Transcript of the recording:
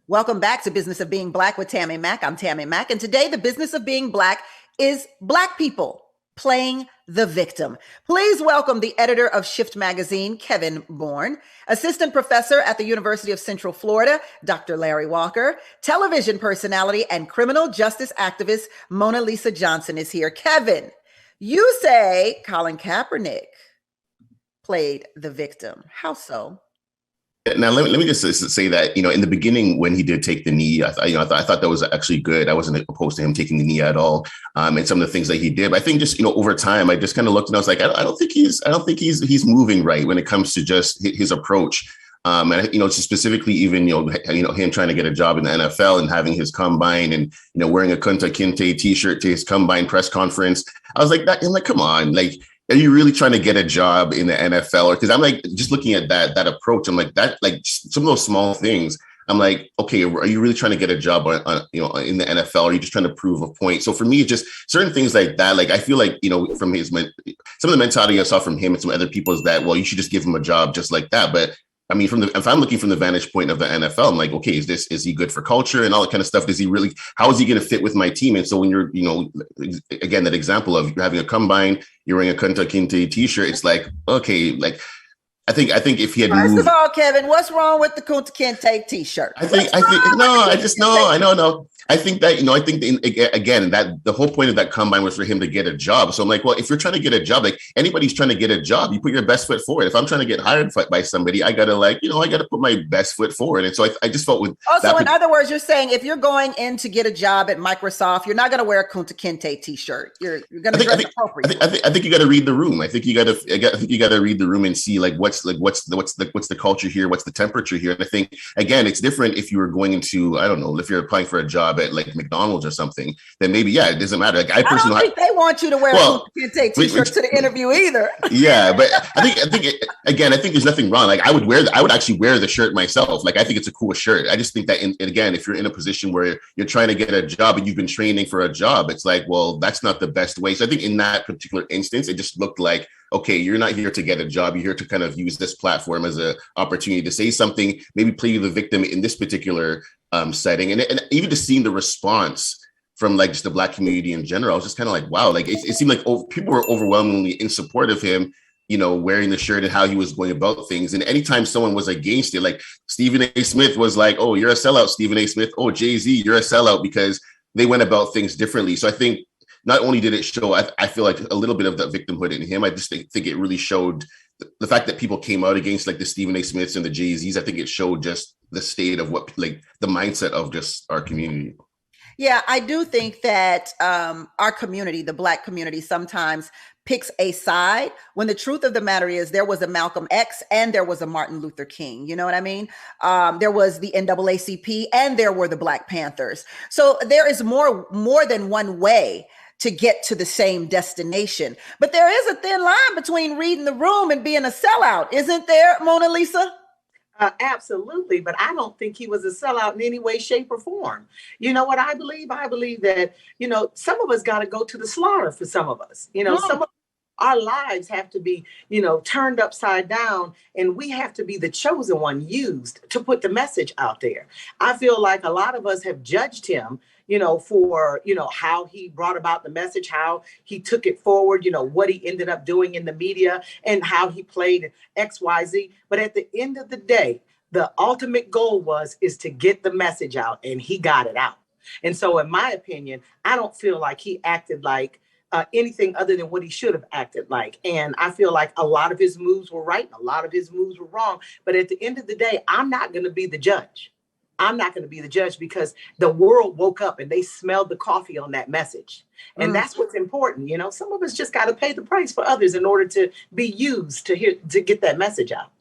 Welcome back to Business of Being Black with Tammi Mack. I'm Tammi Mack, and today the business of being Black is Black people playing the victim. Please welcome the editor of Shift Magazine, Kevin Bourne, assistant professor at the University of Central Florida, Dr. Larry Walker, television personality and criminal justice activist Mona Lisa Johnson is here. Kevin, you say Colin Kaepernick played the victim. How so? Now, let me just say that, in the beginning, when he did take the knee, I thought that was actually good. I wasn't opposed to him taking the knee at all. And some of the things that he did. But I think just, over time, I just kind of looked and I was like, I don't think he's moving right when it comes to just his approach. And, specifically even, him trying to get a job in the NFL and having his combine and, wearing a Kunta Kinte t-shirt to his combine press conference. I was like, come on, are you really trying to get a job in the NFL? Or because I'm like, just looking at that approach, I'm like some of those small things. I'm like, okay, are you really trying to get a job on in the NFL? Or are you just trying to prove a point? So for me, it's just certain things like that. Like, I feel like, from some of the mentality I saw from him and some other people is that, well, you should just give him a job just like that. But I mean, if I'm looking from the vantage point of the NFL, I'm like, okay, is he good for culture and all that kind of stuff? How is he going to fit with my team? And so when you're, again, that example of you're having a combine, you're wearing a Kunta Kinte t-shirt, it's like, okay, I think if he had First of all, Kevin, what's wrong with the Kunta Kinte t-shirt? I know. I think that, again, that the whole point of that combine was for him to get a job. So I'm like, well, if you're trying to get a job, like anybody's trying to get a job, you put your best foot forward. If I'm trying to get hired by somebody, I got to put my best foot forward. And so I just felt with. Also, in other words, you're saying if you're going in to get a job at Microsoft, you're not going to wear a Kunta Kinte t-shirt. You're going to dress appropriately. I think you got to read the room. I think you got to read the room and see what's the culture here, what's the temperature here. And I think, again, it's different if you were going into, I don't know, if you're applying for a job at like McDonald's or something, then maybe, yeah, it doesn't matter. Like, I don't think they want you to wear a Kinte t-shirt to the interview either. Yeah, but I think there's nothing wrong. Like I would actually wear the shirt myself. Like I think it's a cool shirt. I just think that, again, if you're in a position where you're trying to get a job and you've been training for a job, it's like, well, that's not the best way. So I think in that particular instance, it just looked like, okay, you're not here to get a job. You're here to kind of use this platform as an opportunity to say something, maybe play the victim in this particular setting. And even just seeing the response from like just the Black community in general, I was just kind of like, wow, like it seemed like people were overwhelmingly in support of him, wearing the shirt and how he was going about things. And anytime someone was against it, like Stephen A. Smith was like, oh, you're a sellout, Stephen A. Smith. Oh, Jay-Z, you're a sellout, because they went about things differently. So I think not only did it show, I feel like a little bit of that victimhood in him, I just think it really showed the fact that people came out against like the Stephen A. Smiths and the Jay-Z's. I think it showed just the state of what, like the mindset of just our community. Yeah, I do think that our community, the Black community, sometimes picks a side when the truth of the matter is there was a Malcolm X and there was a Martin Luther King. You know what I mean? There was the NAACP and there were the Black Panthers. So there is more than one way to get to the same destination. But there is a thin line between reading the room and being a sellout, isn't there, Mona Lisa? Absolutely. But I don't think he was a sellout in any way, shape, or form. You know what I believe? I believe that, some of us got to go to the slaughter for some of us. Some of our lives have to be, turned upside down, and we have to be the chosen one used to put the message out there. I feel like a lot of us have judged him, for, how he brought about the message, how he took it forward, what he ended up doing in the media and how he played XYZ. But at the end of the day, the ultimate goal is to get the message out, and he got it out. And so in my opinion, I don't feel like he acted like anything other than what he should have acted like. And I feel like a lot of his moves were right and a lot of his moves were wrong. But at the end of the day, I'm not going to be the judge. I'm not going to be the judge because the world woke up and they smelled the coffee on that message. And that's what's important. Some of us just got to pay the price for others in order to be used to get that message out.